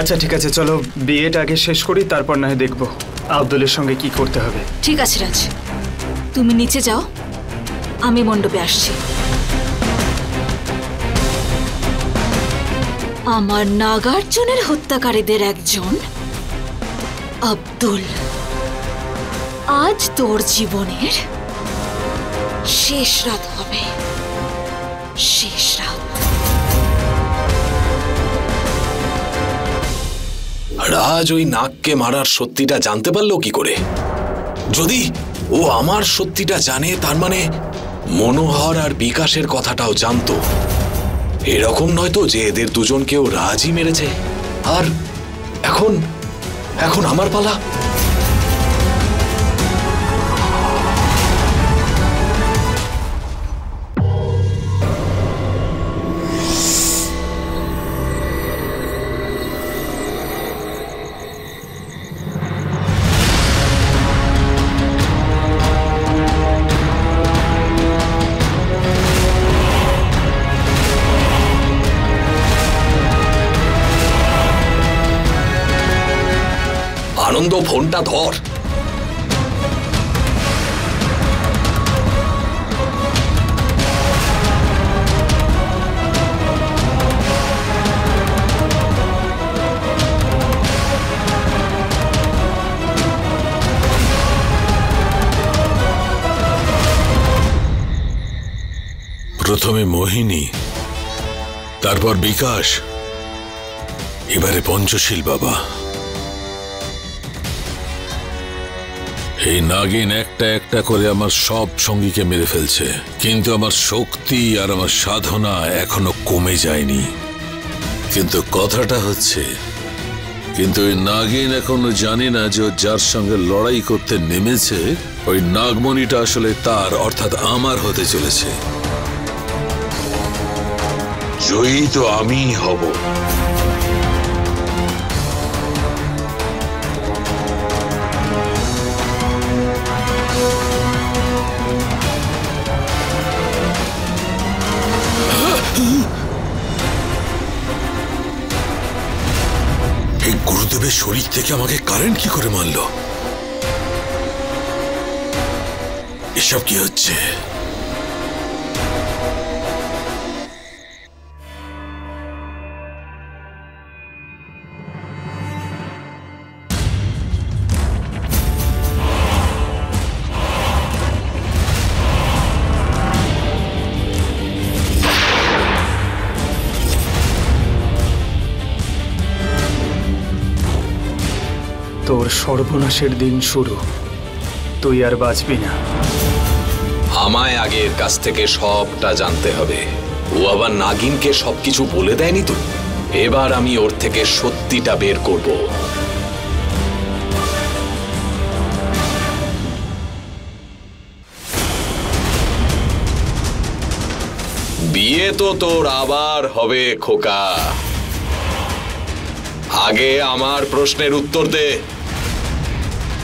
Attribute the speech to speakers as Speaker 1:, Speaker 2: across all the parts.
Speaker 1: আচ্ছা ঠিক আছে, চলো বিয়েটা আগে শেষ করি, তারপর না হয় দেখবো আব্দুলের সঙ্গে কি করতে হবে।
Speaker 2: ঠিক আছে রাজ, তুমি নিচে যাও, আমি মণ্ডপে আসছি। আমার নাগার্জুনের হত্যাকারীদের একজন আব্দুল, আজ তোর জীবনের শেষ রাত হবে, শেষ রাত।
Speaker 3: রাজ ওই নাগকে মারার সত্যিটা জানতে পারলো কি করে? যদি ও আমার সত্যিটা জানে, তার মানে মনোহর আর বিকাশের কথাটাও জানতো। এরকম নয় তো যে এদের দুজনকেও রাজই মেরেছে। আর এখন এখন আমার পালা। আনন্দ, ফোনটা ধর।
Speaker 4: প্রথমে মোহিনী, তারপর বিকাশ, এবারে পঞ্চশীল বাবা। এই নাগিন একটা একটা করে আমার সব সঙ্গীকে মেরে ফেলছে, কিন্তু আমার শক্তি আর আমার সাধনা এখনো কমে যায়নি। কিন্তু কথাটা হচ্ছে, কিন্তু ওই নাগিন এখনো জানে না যে যার সঙ্গে লড়াই করতে নেমেছে ওই নাগমণিটা আসলে তার, অর্থাৎ আমার হতে চলেছে। জয়ী তো আমিই হব। এই গুরুদেবের শরীর থেকে আমাকে কারেন্ট কি করে মারল? এসব কি হচ্ছে?
Speaker 1: তোর সর্বনাশের দিন শুরু, তুই আর বাঁচবি না।
Speaker 3: আমায় আগে এর কাছ থেকে সবটা জানতে হবে। ও আবার নাগিনকে সবকিছু বলে দেয়নি তো। এবার আমি ওর থেকে সত্যিটা বের করব। বিয়ে তো তোর আবার হবে খোকা, আগে আমার প্রশ্নের উত্তর দে।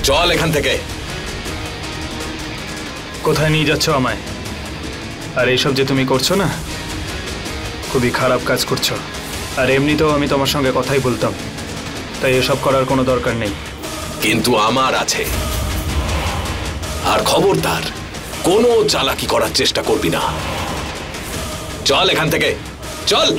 Speaker 3: চল এখান থেকে।
Speaker 1: কোথায় নিয়ে যাচ্ছ আমায়? আর এইসব যে তুমি করছো না, খুবই খারাপ কাজ করছো। আর এমনিতেও আমি তোমার সঙ্গে কথাই বলতাম, তাই এসব করার কোনো দরকার নেই।
Speaker 3: কিন্তু আমার আছে। আর খবরদার কোনো চালাকি করার চেষ্টা করবি না। চল এখান থেকে, চল।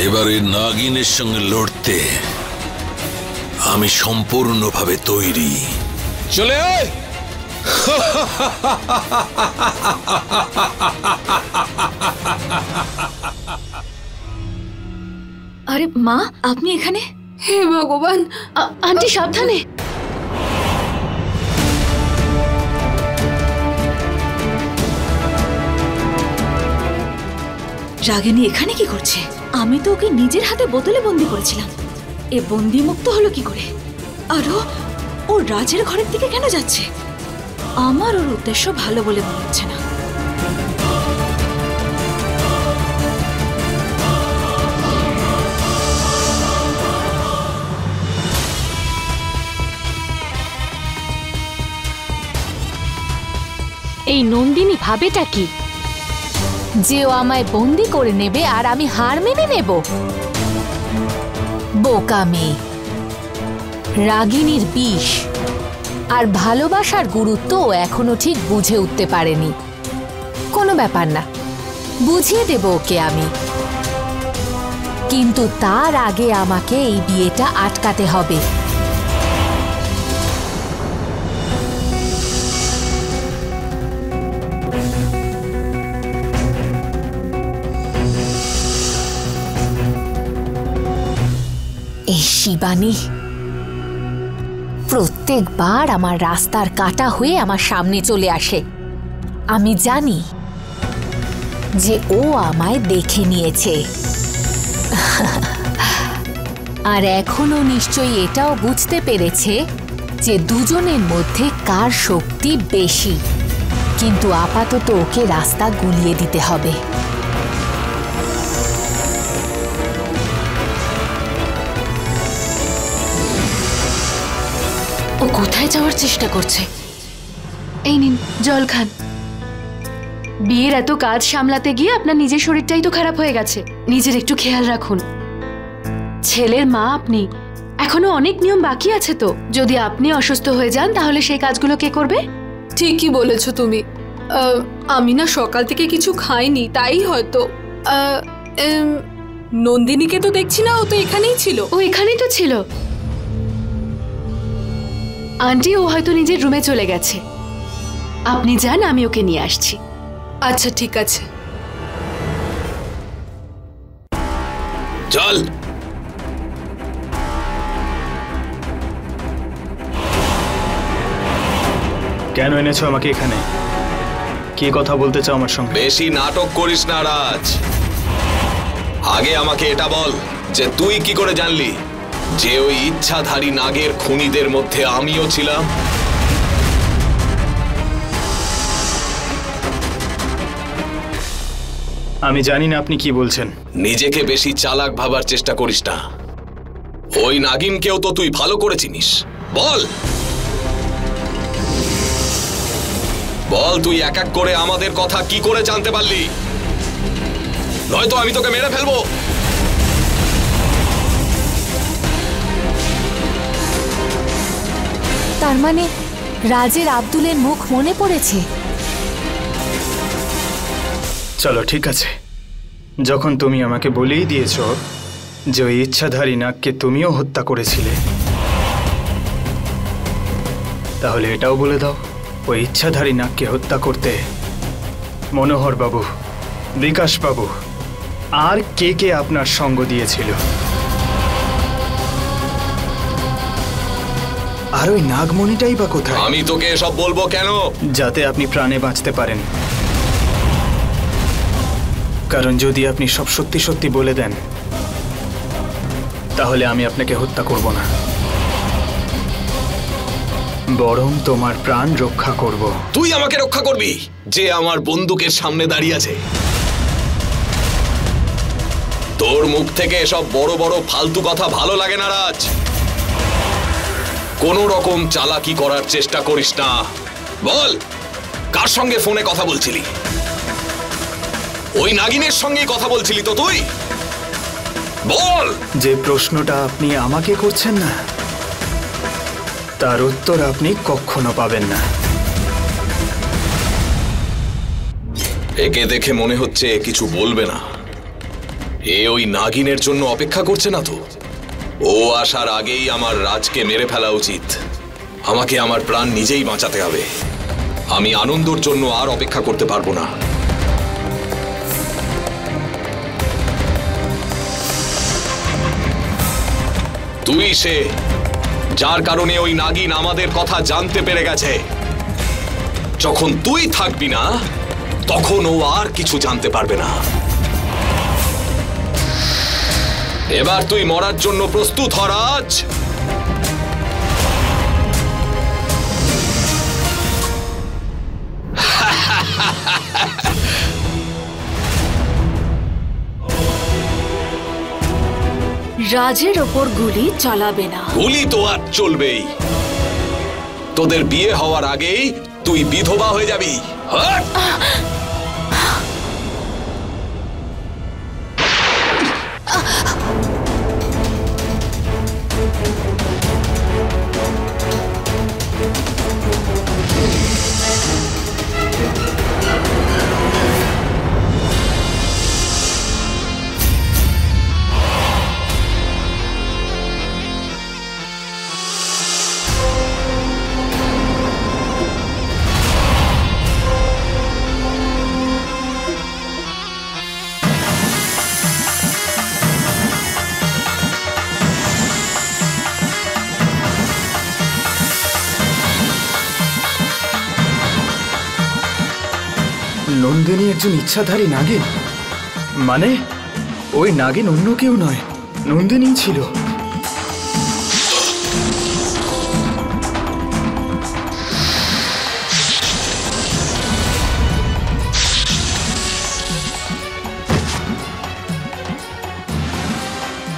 Speaker 4: এবারে নাগিনের সঙ্গে লড়তে আমি সম্পূর্ণভাবে তৈরি।
Speaker 3: চলে আয়।
Speaker 2: আরে মা, আপনি এখানে?
Speaker 5: হে ভগবান, আন্টি সাবধানে।
Speaker 2: রাগিনী এখানে কি করছে? আমি তো ওকে নিজের হাতে বোতলে বন্দি করেছিলাম। এ বন্দি মুক্ত হলো কি করে? আর ও রাজের ঘরের দিকে কেন যাচ্ছে? আমার ওর উদ্দেশ্য ভালো বলে মনে হচ্ছে না।
Speaker 5: এই নন্দিনী ভাবেটা কি, যে ও আমায় বন্দি করে নেবে আর আমি হার মেনে নেব? বোকা মেয়ে। রাগিনীর বিষ আর ভালোবাসার গুরুত্ব ও এখনো ঠিক বুঝে উঠতে পারেনি। কোনো ব্যাপার না, বুঝিয়ে দেব ওকে আমি। কিন্তু তার আগে আমাকে এই বিয়েটা আটকাতে হবে। এই শিবানী প্রত্যেকবার আমার রাস্তার কাটা হয়ে আমার সামনে চলে আসে। আমি জানি যে ও আমায় দেখে নিয়েছে, আর এখনো নিশ্চয়ই এটাও বুঝতে পেরেছে যে দুজনের মধ্যে কার শক্তি বেশি। কিন্তু আপাতত ওকে রাস্তা গুলিয়ে দিতে হবে।
Speaker 2: ও কোথায় যাওয়ার চেষ্টা করছে? এই নিন জল খান। বিয়ের এত কাজ সামলাতে গিয়ে আপনার নিজের শরীরটাই তো খারাপ হয়ে গেছে। নিজের একটু খেয়াল রাখুন। ছেলের মা আপনি, এখনো অনেক নিয়ম বাকি আছে তো। যদি আপনি অসুস্থ হয়ে যান তাহলে সেই কাজগুলো কে করবে?
Speaker 6: ঠিকই বলেছো তুমি। আমি না সকাল থেকে কিছু খাইনি, তাই হয়তো। নন্দিনীকে তো দেখছি না, ও তো এখানেই ছিল।
Speaker 2: ও এখানেই তো ছিল। আন্টি, ও হয়তো নিজের রুমে চলে গেছে। আপনি যান, আমি ওকে নিয়ে আসছি।
Speaker 6: আচ্ছা ঠিক আছে।
Speaker 3: চল।
Speaker 1: কেন এনেছো আমাকে এখানে? কি কথা বলতে চাও আমার সঙ্গে?
Speaker 3: বেশি নাটক করিস না রাজ। আগে আমাকে এটা বল যে তুই কি করে জানলি যে ওই ইচ্ছাধারী নাগের খুনিদের মধ্যে আমিও ছিলাম?
Speaker 1: আমি জানি না আপনি কি বলছেন।
Speaker 3: নিজেকে বেশি চালাক ভাবার চেষ্টা করিস না। ওই নাগিনকেও তো তুই ভালো করে চিনিস। বল বল, তুই এক এক করে আমাদের কথা কি করে জানতে পারলি? নয়তো আমি তোকে মেরে ফেলবো।
Speaker 5: তার মানে রাজের আব্দুলের মুখ মনে পড়েছে।
Speaker 1: চলো ঠিক আছে, যখন তুমি আমাকে বলেই দিয়েছো যে ওই ইচ্ছাধারী নাগকে তুমিও হত্যা করেছিলে, তাহলে এটাও বলে দাও ওই ইচ্ছাধারী নাগকে হত্যা করতে মনোহর বাবু, বিকাশ বাবু আর কে কে আপনার সঙ্গ দিয়েছিল? আর ওই নাগমণিটাই বা কোথায়?
Speaker 3: আমি তোকে এসব বলবো কেন?
Speaker 1: যাতে আপনি প্রাণে বাঁচতে পারেন। কারণ যদি আপনি সব সত্যি সত্যি বলে দেন তাহলে আমি আপনাকে হত্যা করব না, বরং তোমার প্রাণ রক্ষা করব।
Speaker 3: তুই আমাকে রক্ষা করবি যে আমার বন্দুকের সামনে দাঁড়িয়ে আছে? তোর মুখ থেকে এসব বড় বড় ফালতু কথা ভালো লাগে না রাজ। কোন রকম চালাকি করার চেষ্টা করিস না। বল, কার সঙ্গে ফোনে কথা বলছিলি? ওই নাগিনের সঙ্গেই কথা বলছিলি তো তুই? বল।
Speaker 1: যে প্রশ্নটা আপনি আমাকে করছেন না তার উত্তর আপনি কখনো পাবেন না।
Speaker 3: একে দেখে মনে হচ্ছে কিছু বলবে না। এ ওই নাগিনের জন্য অপেক্ষা করছে না তো? ও আসার আগেই আমার রাজকে মেরে ফেলা উচিত। আমাকে আমার প্রাণ নিজেই বাঁচাতে হবে। আমি আনন্দর জন্য আর অপেক্ষা করতে পারবো না। তুই সে যার কারণে ওই নাগিন আমাদের কথা জানতে পেরে গেছে। যখন তুই থাকবি না তখন ও আর কিছু জানতে পারবে না। এবার তুই মরার জন্য প্রস্তুত হ রাজ।
Speaker 2: রাজের ওপর গুলি চালাবে না।
Speaker 3: গুলি তো আর চলবেই। তোদের বিয়ে হওয়ার আগেই তুই বিধবা হয়ে যাবি। হট!
Speaker 1: নন্দিনী একজন ইচ্ছাধারী নাগিন? মানে ওই নাগিন অন্য কেউ নয়, নন্দিনী ছিল।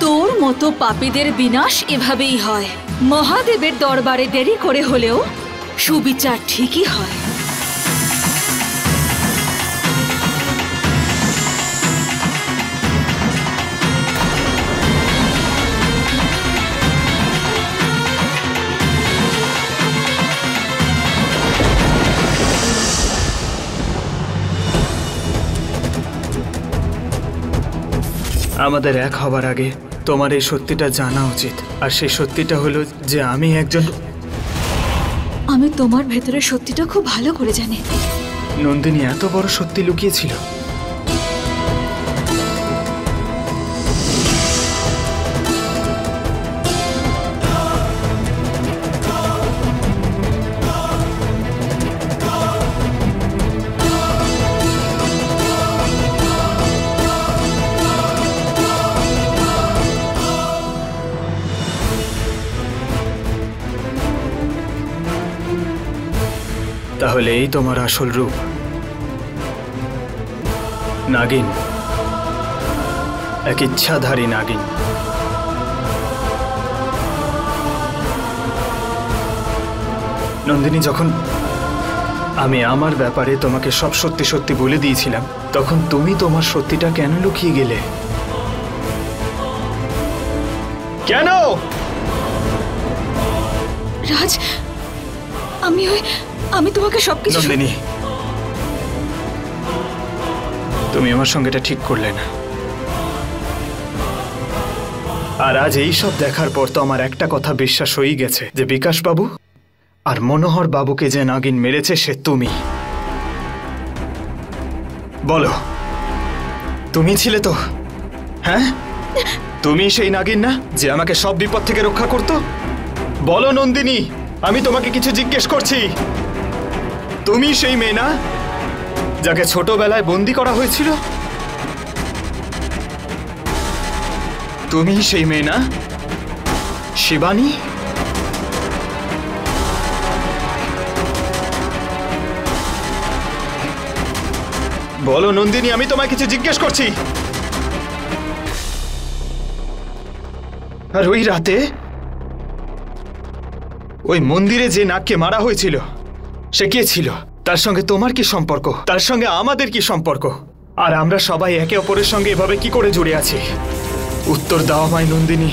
Speaker 7: তোর মতো পাপীদের বিনাশ এভাবেই হয়। মহাদেবের দরবারে দেরি করে হলেও সুবিচার ঠিকই হয়।
Speaker 1: আমাদের এক হবার আগে তোমার এই সত্যিটা জানা উচিত। আর সেই সত্যিটা হলো যে
Speaker 7: আমি তোমার ভেতরে সত্যিটা খুব ভালো করে জানি।
Speaker 1: নন্দিনী এত বড় সত্যি লুকিয়েছিল। তাহলে এই তোমার আসল রূপ, নাগিন, এক ইচ্ছাধারী নাগিন। নন্দিনী, যখন আমি আমার ব্যাপারে তোমাকে সব সত্যি সত্যি বলে দিয়েছিলাম, তখন তুমি তোমার সত্যিটা কেন লুকিয়ে গেলে? কেন?
Speaker 7: রাজ, আমি তোমাকে সবকিছু।
Speaker 1: নন্দিনী, তুমি আমার সঙ্গে এটা ঠিক করলে না। আর আজ এই সব দেখার পর তো আমার একটা কথা বিশ্বাস হয়ে গেছে যে বিকাশ বাবু আর মনোহর বাবুকে যে নাগিন মেরেছে সে তুমি। বলো, তুমি ছিলে তো? হ্যাঁ, তুমি সেই নাগিন না যে আমাকে সব বিপদ থেকে রক্ষা করতো? বলো নন্দিনী, আমি তোমাকে কিছু জিজ্ঞেস করছি। তুমি সেই মেয়ে না যাকে ছোটবেলায় বন্দি করা হয়েছিল? তুমি সেই মেয়ে না শিবানী? বলো নন্দিনী, আমি তোমায় কিছু জিজ্ঞেস করছি। আর ওই রাতে ওই মন্দিরে যে নাগকে মারা হয়েছিল সে কে ছিল? তার সঙ্গে তোমার কি সম্পর্ক? তার সঙ্গে আমাদের কি সম্পর্ক? আর আমরা সবাই একে অপরের সঙ্গে এভাবে কি করে জুড়ে আছি? উত্তর দাও আমায় নন্দিনী।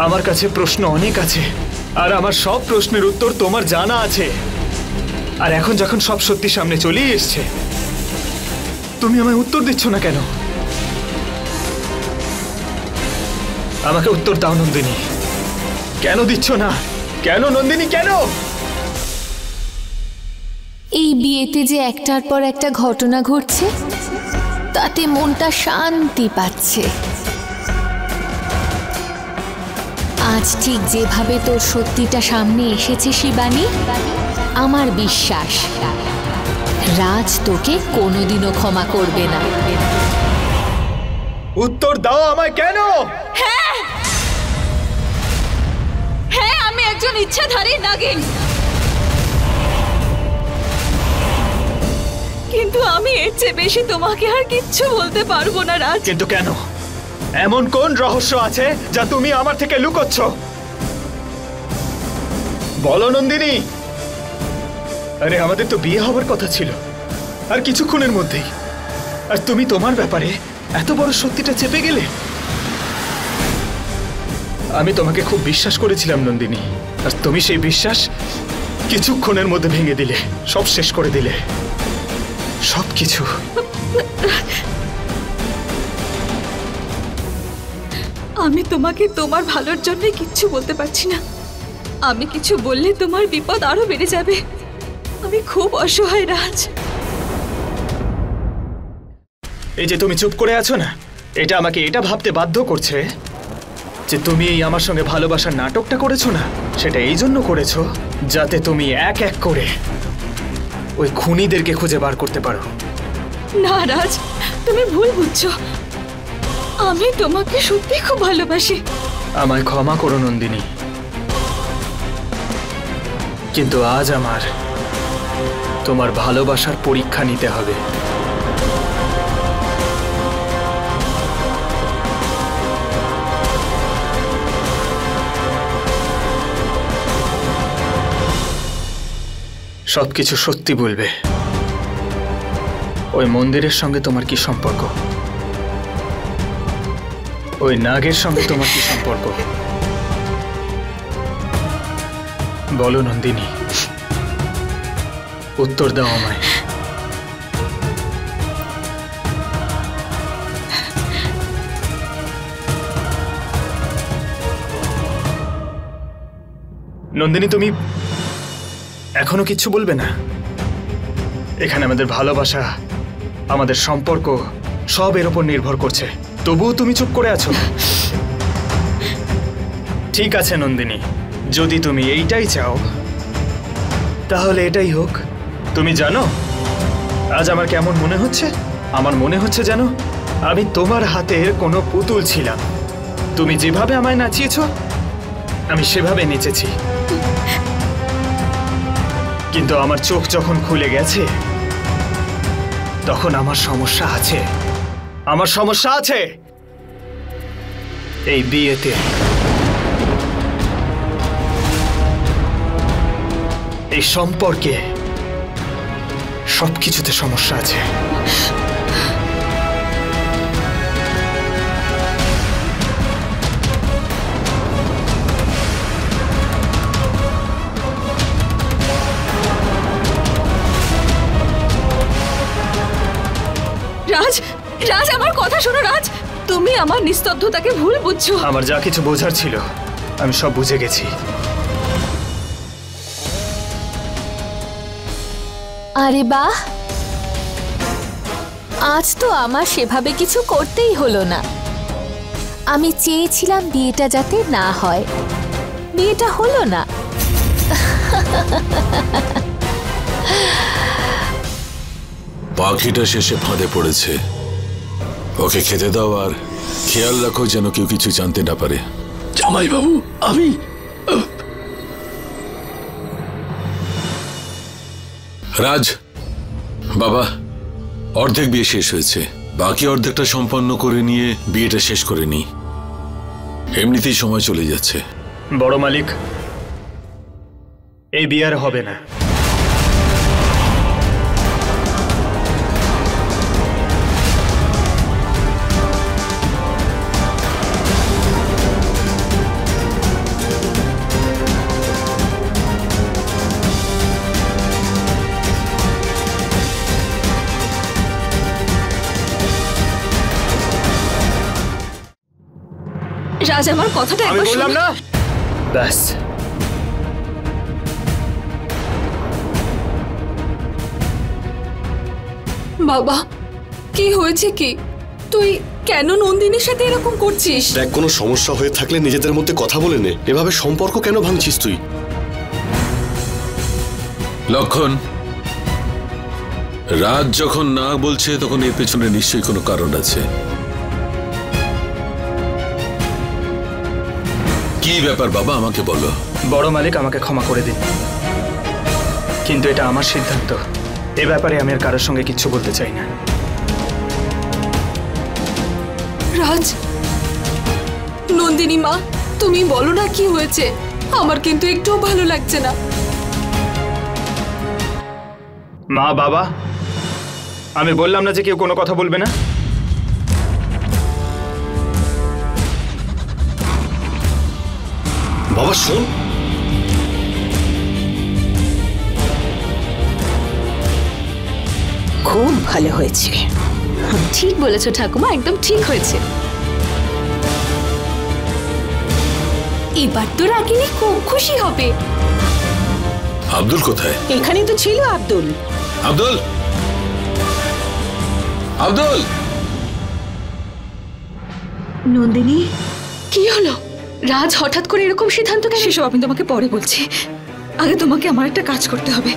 Speaker 1: আমার কাছে প্রশ্ন অনেক আছে, আর আমার সব প্রশ্নের উত্তর তোমার জানা আছে। আর এখন যখন সব সত্যি সামনে চলেই এসছে, তুমি আমায় উত্তর দিচ্ছ না কেন? আমাকে উত্তর দাও নন্দিনী। কেন দিচ্ছ না? কেন নন্দিনী, কেন?
Speaker 5: এই বিয়েতে যে একটার পর একটা ঘটনা ঘটছে তাতে মনটা শান্তি পাচ্ছে। আজ ঠিক যেভাবে তোর সত্যিটা সামনে এসেছে শিবানী, আমার বিশ্বাস রাজ তোকে কোনোদিনও ক্ষমা করবে না।
Speaker 1: উত্তর দাও আমায়, কেন?
Speaker 7: হ্যাঁ, আমি একজন ইচ্ছাধারী নাগিন, কিন্তু আমি এর চেয়ে বেশি তোমাকে আর কিচ্ছু বলতে পারবো না রাজ।
Speaker 1: কিন্তু কেন? এমন কোন রহস্য আছে যা তুমি আমার থেকে লুকোচ্ছ? বলো নন্দিনী। আরে আমাদের তো বিয়ে হবার কথা ছিল আর কিছুক্ষণের মধ্যেই, আর তুমি তোমার ব্যাপারে এত বড় সত্যিটা চেপে গেলে। আমি তোমাকে খুব বিশ্বাস করেছিলাম নন্দিনী, আর তুমি সেই বিশ্বাস কিছুক্ষণের মধ্যে ভেঙে দিলে, সব শেষ করে দিলে, সবকিছু।
Speaker 7: আমি তোমাকে তোমার ভালোর জন্য কিচ্ছু বলতে পারছি না। আমি কিছু বললে তোমার বিপদ আরো বেড়ে যাবে। আমি খুব অসহায় রাজ।
Speaker 1: এই যে তুমি চুপ করে আছো না, এটা আমাকে এটা ভাবতে বাধ্য করছে যে তুমি এই আমার সঙ্গে ভালোবাসার নাটকটা করেছো না, সেটা এই জন্য করেছো যাতে তুমি এক এক করে ওই খুনিদেরকে খুঁজে বার করতে পারো।
Speaker 7: না রাজ, তুমি ভুল বুঝছো। আমি তোমাকে সত্যি খুব ভালোবাসি।
Speaker 1: আমায় ক্ষমা করো নন্দিনী, কিন্তু আজ আমার তোমার ভালোবাসার পরীক্ষা নিতে হবে। সবকিছু সত্যি বলবে। ওই মন্দিরের সঙ্গে তোমার কি সম্পর্ক? ওই নাগের সঙ্গে তোমার কি সম্পর্ক? বলো নন্দিনী, উত্তর দাও আমায়। নন্দিনী, তুমি এখনো কিচ্ছু বলবে না? এখানে আমাদের ভালোবাসা, আমাদের সম্পর্ক সব এর উপর নির্ভর করছে, তবুও তুমি চুপ করে আছো। ঠিক আছে নন্দিনী, যদি তুমি এইটাই চাও তাহলে এটাই হোক। তুমি জানো আজ আমার কেমন মনে হচ্ছে? আমার মনে হচ্ছে জানো, আমি তোমার হাতের কোনো পুতুল ছিলাম। তুমি যেভাবে আমায় নাচিয়েছো আমি সেভাবে নেচেছি, কিন্তু আমার চোখ যখন খুলে গেছে তখন আমার সমস্যা আছে। আমার সমস্যা আছে এই বিয়েতে। এই সম্পর্কে সবকিছুতে সমস্যা আছে।
Speaker 7: রাজ, রাজ আমার কথা শোনো রাজ। তুমি আমার নিস্তব্ধতাকে ভুল বুঝছো।
Speaker 1: আমার যা কিছু বোঝার ছিল আমি সব বুঝে গেছি।
Speaker 5: আরে বাহ, আজ তো আমার সেভাবে কিছু করতেই হলো না। আমি চেয়েছিলাম বিয়েটা যাতে না হয়, বিয়েটা হলো না।
Speaker 4: পাখিটা শেষে ফাঁদে পড়েছে, ওকে খেতে দাও আর খেয়াল রাখো যেন কেউ কিছু জানতে না পারে।
Speaker 3: জামাইবাবু, আমি
Speaker 4: রাজ বাবা, অর্ধেক বিয়ে শেষ হয়েছে, বাকি অর্ধেকটা সম্পন্ন করে নিয়ে বিয়েটা শেষ করে নি। এমনিতেই সময় চলে যাচ্ছে।
Speaker 1: বড় মালিক, এই বিয়ে আর হবে না।
Speaker 7: রাজ, আমার কথাটা
Speaker 1: আমি
Speaker 7: একবার
Speaker 1: বললাম
Speaker 7: শোনো।
Speaker 1: না, ব্যাস।
Speaker 6: বাবা, কি হয়েছে? কি তুই কেন নন্দিনীর সাথে এরকম করছিস?
Speaker 8: দেখ, কোনো সমস্যা হয়ে থাকলে নিজেদের মধ্যে কথা বলে নে। এভাবে সম্পর্ক কেন ভাঙছিস তুই?
Speaker 4: লক্ষণ, রাজ যখন না বলছে তখন এর পেছনে নিশ্চয়ই কোনো কারণ আছে। কি ব্যাপার বাবা, আমাকে বলো।
Speaker 1: বড় মালিক, আমাকে ক্ষমা করে দিন, কিন্তু এটা আমার সিদ্ধান্ত। এ ব্যাপারে আমি আর কারোর সঙ্গে কিচ্ছু বলতে চাই না।
Speaker 6: রাজ, নন্দিনী মা, তুমি বলো না কি হয়েছে? আমার কিন্তু একটুও ভালো লাগছে না।
Speaker 1: মা বাবা, আমি বললাম না যে কেউ কোনো কথা বলবে না?
Speaker 8: বাবা শোন,
Speaker 9: খুব ভালো হয়েছে।
Speaker 2: ঠিক বলেছো ঠাকুমা, একদম ঠিক হয়েছে।
Speaker 7: এবার তো রাগিনী খুব খুশি হবে।
Speaker 4: আব্দুল কোথায়?
Speaker 9: এখানেই তো ছিল আব্দুল।
Speaker 4: আব্দুল, আব্দুল!
Speaker 7: নন্দিনী,
Speaker 2: কি হলো? রাজ হঠাৎ করে এরকম সিদ্ধান্ত কেন?
Speaker 7: সেসব আমি তোমাকে পরে বলছি। আগে তোমাকে আমার একটা কাজ করতে হবে।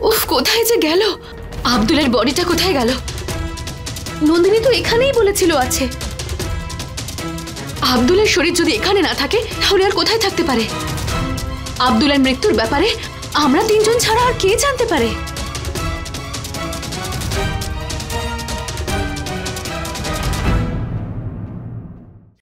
Speaker 2: উফ, কোথায় যে গেল? আব্দুলের বডিটা কোথায় গেল? নন্দিনী তো এখানেই বলেছিল আছে। আব্দুলের শরীর যদি এখানে না থাকে তাহলে আর কোথায় থাকতে পারে? আব্দুলের মৃত্যুর ব্যাপারে আমরা তিনজন ছাড়া আর কে জানতে পারে?